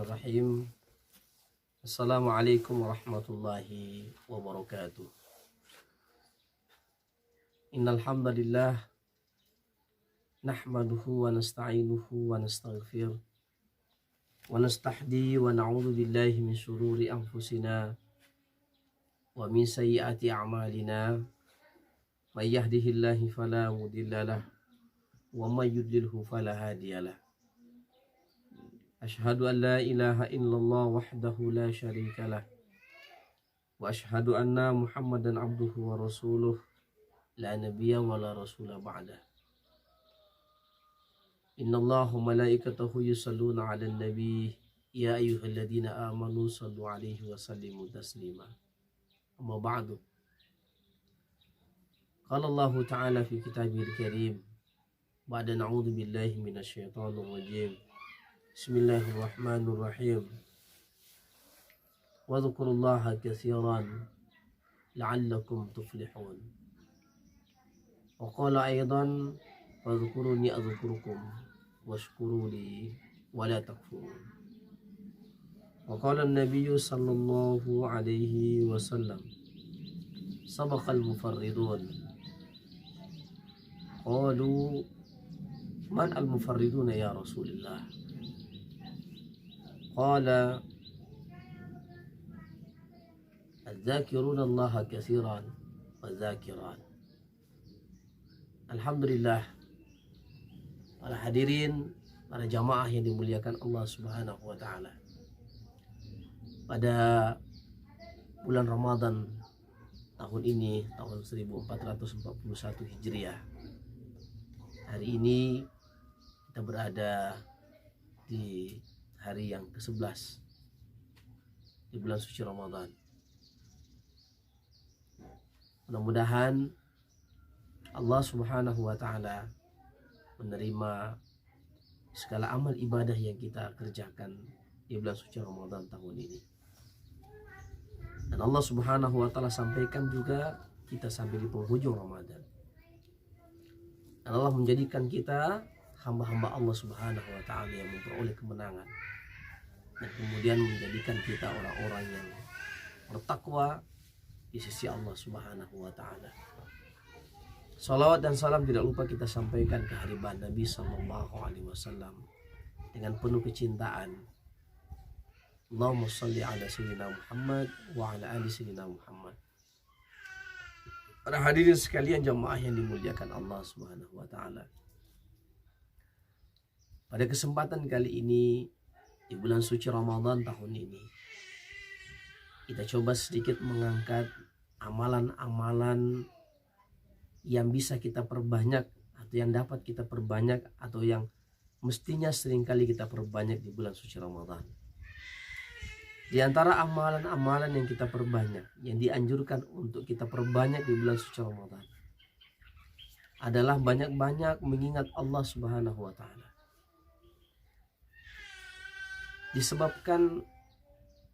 Bismillahirrahmanirrahim. Assalamualaikum warahmatullahi wabarakatuh. Innal hamdalillah nahmaduhu wa nasta'inuhu wa nastaghfir wa nastahdi wa na'udzu billahi min shururi anfusina wa min sayyiati a'malina. May yahdihillahu fala mudhillalah wa may yudlilhu fala hadiyalah. Asyhadu an la ilaha illallah wahdahu la syarika lah wa asyhadu anna Muhammadan abduhu wa rasuluh la nabiyya wa la rasula ba'dah. Innallaha wa malaikatahu yusalluna 'alan nabi ya ayyuhalladzina amanu sallu 'alaihi wa sallimu taslima. Amma ba'du. Qala Allah ta'ala fi kitabihil karim ba'da na'udzu billahi minasy syaithanir rajim. Bismillahirrahmanirrahim. Wa dzkurullaha katsiran la'allakum tuflihun. Wa qala aidan fadhkuruni adzkurukum washkuru li wa la takfurun. Wa qala an-nabiyyu sallallahu alaihi wasallam sabaqal mufarridun. Qalu man al-mufarriduna ya Rasulullah? Qala adz-dzakiruna Allaha katsiran wadz-dzakirat. Alhamdulillah, para hadirin, para jamaah yang dimuliakan Allah Subhanahu wa taala. Pada bulan Ramadan tahun ini, tahun 1441 Hijriah. Hari ini kita berada di hari yang ke-11 di bulan suci Ramadan. Mudah-mudahan Allah Subhanahu wa taala menerima segala amal ibadah yang kita kerjakan di bulan suci Ramadan tahun ini. Dan Allah Subhanahu wa taala sampaikan juga kita sampai di penghujung Ramadan. Dan Allah menjadikan kita hamba-hamba Allah Subhanahu wa taala yang memperoleh kemenangan. Dan kemudian menjadikan kita orang-orang yang bertakwa di sisi Allah Subhanahu wa taala. Salawat dan salam tidak lupa kita sampaikan ke hadirat Nabi sallallahu alaihi wasallam dengan penuh kecintaan. Allahumma shalli ala sayyidina Muhammad wa ala ali sayyidina Muhammad. Para hadirin sekalian jamaah yang dimuliakan Allah Subhanahu wa taala. Pada kesempatan kali ini di bulan suci Ramadan tahun ini, kita coba sedikit mengangkat amalan-amalan yang bisa kita perbanyak atau yang dapat kita perbanyak atau yang mestinya seringkali kita perbanyak di bulan suci Ramadan. Di antara amalan-amalan yang kita perbanyak, yang dianjurkan untuk kita perbanyak di bulan suci Ramadan adalah banyak-banyak mengingat Allah Subhanahu wa taala. Disebabkan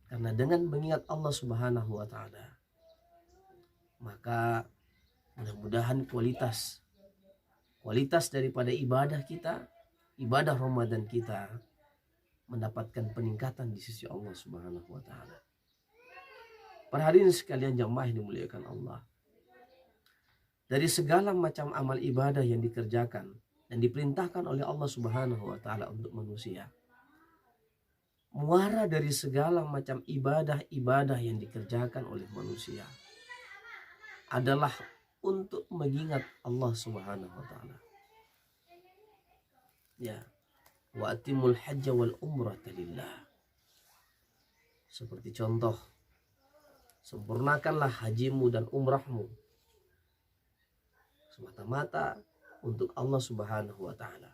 karena dengan mengingat Allah Subhanahu wa taala, maka mudah-mudahan kualitas daripada ibadah kita, ibadah Ramadan kita mendapatkan peningkatan di sisi Allah Subhanahu wa taala. Para hadirin sekalian jamaah yang dimuliakan Allah, dari segala macam amal ibadah yang dikerjakan dan diperintahkan oleh Allah Subhanahu wa taala untuk manusia, muara dari segala macam ibadah-ibadah yang dikerjakan oleh manusia adalah untuk mengingat Allah Subhanahu wa taala. Ya, wa atimul hajja wal umrata lillah. Seperti contoh, sempurnakanlah hajimu dan umrahmu semata-mata untuk Allah Subhanahu wa taala.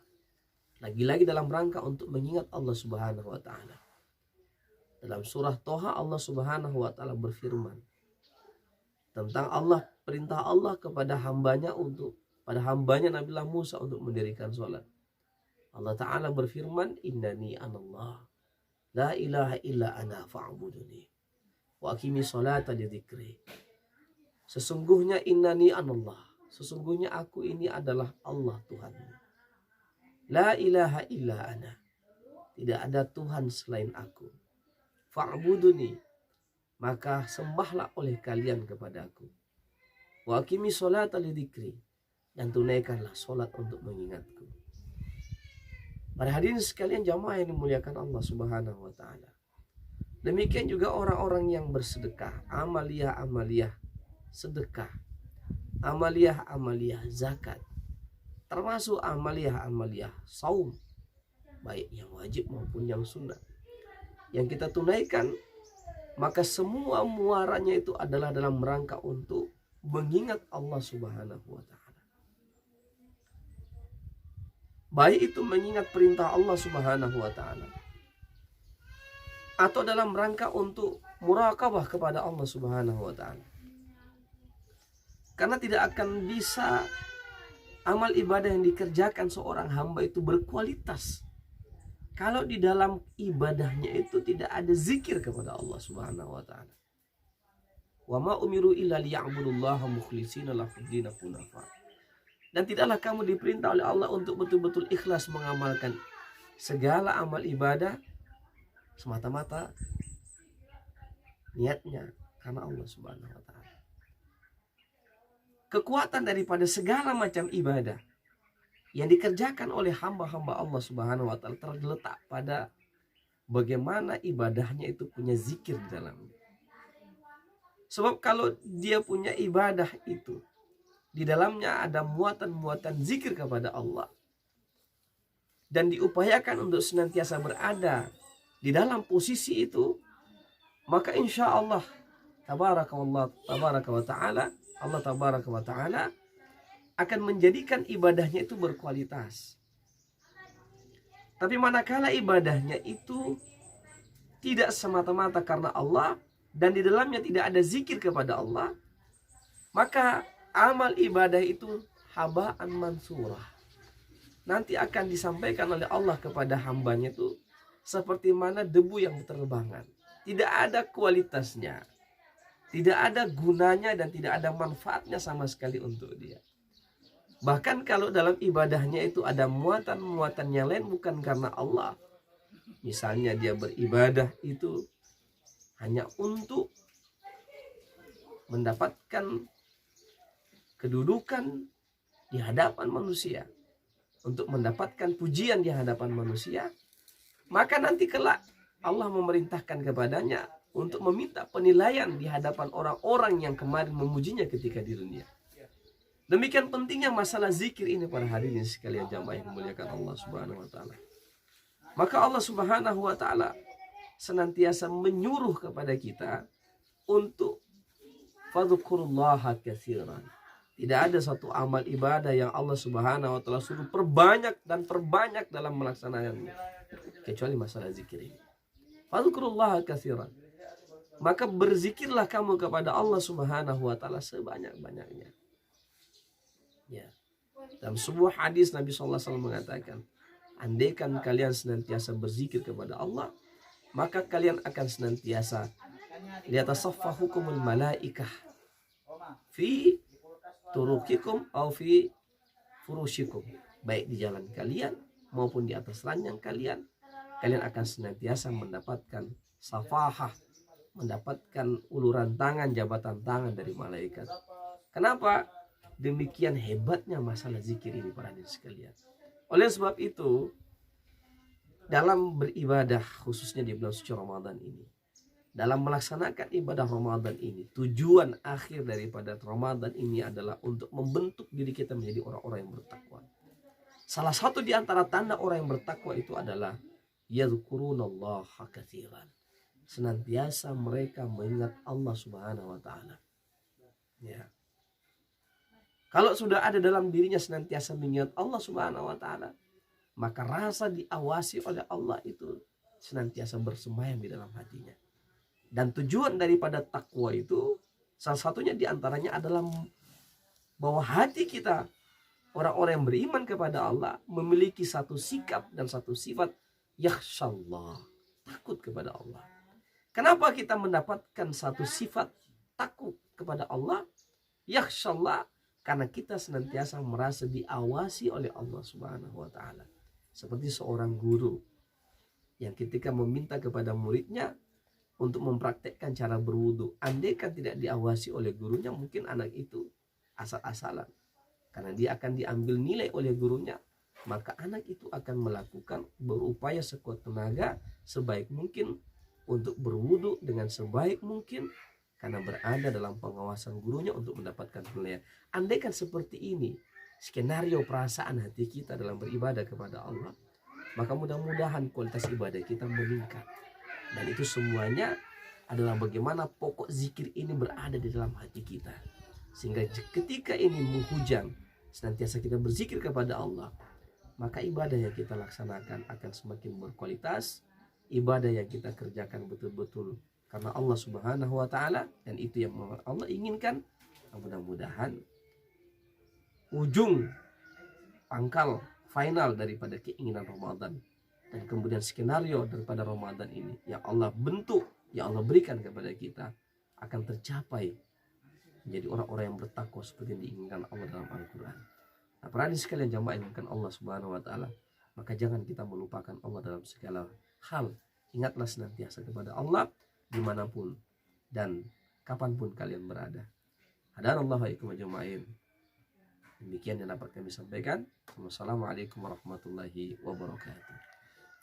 Lagi-lagi dalam rangka untuk mengingat Allah Subhanahu wa taala. Dalam surah Toha Allah Subhanahu wa taala berfirman tentang perintah Allah kepada hambanya Nabiullah Musa untuk mendirikan sholat. Allah Ta'ala berfirman, innani anallah la ilaha illa ana fa'buduni wa aqimi sholata li dzikri. Sesungguhnya innani anallah, sesungguhnya aku ini adalah Allah Tuhanmu. La ilaha illa ana, tidak ada Tuhan selain aku. Fa'buduni, maka sembahlah oleh kalian kepadaku. Wa aqimi sholata lidzikri, dan tunaikanlah solat untuk mengingatku. Para hadirin sekalian jamaah yang dimuliakan Allah Subhanahu wa taala. Demikian juga orang-orang yang bersedekah, amaliyah sedekah, amaliyah zakat, termasuk amaliyah saum, baik yang wajib maupun yang sunnah, yang kita tunaikan, maka semua muaranya itu adalah dalam rangka untuk mengingat Allah Subhanahu wa taala. Baik itu mengingat perintah Allah Subhanahu wa taala, atau dalam rangka untuk muraqabah kepada Allah Subhanahu wa taala. Karena tidak akan bisa amal ibadah yang dikerjakan seorang hamba itu berkualitas kalau di dalam ibadahnya itu tidak ada zikir kepada Allah Subhanahu wa taala. Wa ma umiru illa liya'budullaha mukhlishina lahud-din hunafa. Dan tidaklah kamu diperintah oleh Allah untuk betul-betul ikhlas mengamalkan segala amal ibadah semata-mata niatnya karena Allah Subhanahu wa taala. Kekuatan daripada segala macam ibadah yang dikerjakan oleh hamba-hamba Allah Subhanahu wa taala terletak pada bagaimana ibadahnya itu punya zikir di dalamnya. Sebab kalau dia punya ibadah itu di dalamnya ada muatan-muatan zikir kepada Allah dan diupayakan untuk senantiasa berada di dalam posisi itu, maka insya Allah tabaraka wa ta'ala, Allah tabaraka wa ta'ala akan menjadikan ibadahnya itu berkualitas. Tapi manakala ibadahnya itu tidak semata-mata karena Allah dan di dalamnya tidak ada zikir kepada Allah, maka amal ibadah itu haba'an mansurah. Nanti akan disampaikan oleh Allah kepada hambanya itu seperti mana debu yang berterbangan. Tidak ada kualitasnya, tidak ada gunanya, dan tidak ada manfaatnya sama sekali untuk dia. Bahkan kalau dalam ibadahnya itu ada muatan-muatan yang lain bukan karena Allah. Misalnya dia beribadah itu hanya untuk mendapatkan kedudukan di hadapan manusia, untuk mendapatkan pujian di hadapan manusia, maka nanti kelak Allah memerintahkan kepadanya untuk meminta penilaian di hadapan orang-orang yang kemarin memujinya ketika di dunia. Demikian pentingnya masalah zikir ini para hadirin sekalian jamaah yang dimuliakan Allah Subhanahu wa taala. Maka Allah Subhanahu wa taala senantiasa menyuruh kepada kita untuk fadhkurullaha katsiran. Tidak ada satu amal ibadah yang Allah Subhanahu wa taala suruh perbanyak dalam melaksanakannya kecuali masalah zikir ini. Fadhkurullaha katsiran. Maka berzikirlah kamu kepada Allah Subhanahu wa taala sebanyak-banyaknya. Ya. Dalam sebuah hadis Nabi sallallahu alaihi wasallam mengatakan, andaikan kalian senantiasa berzikir kepada Allah, maka kalian akan senantiasa liyatasaffahukumul malaikah fi turuqikum au fi furushikum, baik di jalan kalian maupun di atas ranjang kalian akan senantiasa mendapatkan safahah, mendapatkan uluran tangan, jabatan tangan dari malaikat. Kenapa? Demikian hebatnya masalah zikir ini para hadirin sekalian. Oleh sebab itu, dalam beribadah khususnya di bulan suci Ramadan ini, dalam melaksanakan ibadah Ramadan ini, tujuan akhir daripada Ramadan ini adalah untuk membentuk diri kita menjadi orang-orang yang bertakwa. Salah satu di antara tanda orang yang bertakwa itu adalah yadhkurunallaha katsiran. Senantiasa mereka mengingat Allah Subhanahu wa taala. Ya. Kalau sudah ada dalam dirinya senantiasa mengingat Allah Subhanahu wa taala, maka rasa diawasi oleh Allah itu senantiasa bersemayam di dalam hatinya. Dan tujuan daripada takwa itu salah satunya diantaranya adalah bahwa hati kita, orang-orang yang beriman kepada Allah, memiliki satu sikap dan satu sifat yakhshallah, takut kepada Allah. Kenapa kita mendapatkan satu sifat takut kepada Allah? Yakhshallah, karena kita senantiasa merasa diawasi oleh Allah Subhanahu wa taala. Seperti seorang guru yang ketika meminta kepada muridnya untuk mempraktekkan cara berwudu, andaikan tidak diawasi oleh gurunya, mungkin anak itu asal-asalan. Karena dia akan diambil nilai oleh gurunya, maka anak itu akan melakukan, berupaya sekuat tenaga sebaik mungkin untuk berwudu dengan sebaik mungkin, karena berada dalam pengawasan gurunya untuk mendapatkan penilaian. Andaikan seperti ini skenario perasaan hati kita dalam beribadah kepada Allah, maka mudah-mudahan kualitas ibadah kita meningkat. Dan itu semuanya adalah bagaimana pokok zikir ini berada di dalam hati kita, sehingga ketika ini menghujan, senantiasa kita berzikir kepada Allah, maka ibadah yang kita laksanakan akan semakin berkualitas. Ibadah yang kita kerjakan betul-betul karena Allah Subhanahu wa Ta'ala, dan itu yang Allah inginkan. Mudah-mudahan ujung pangkal final daripada keinginan Ramadan, dan kemudian skenario daripada Ramadan ini yang Allah bentuk, yang Allah berikan kepada kita, akan tercapai menjadi orang-orang yang bertakwa seperti yang diinginkan Allah dalam Al-Quran. Nah, para hadirin sekalian jamaah yang dimuliakan Allah Subhanahu wa Ta'ala, maka jangan kita melupakan Allah dalam segala hal. Ingatlah senantiasa kepada Allah dimanapun dan kapanpun kalian berada. Hadanallahu wa jamaah. Demikian yang dapat kami sampaikan. Wassalamualaikum warahmatullahi wabarakatuh.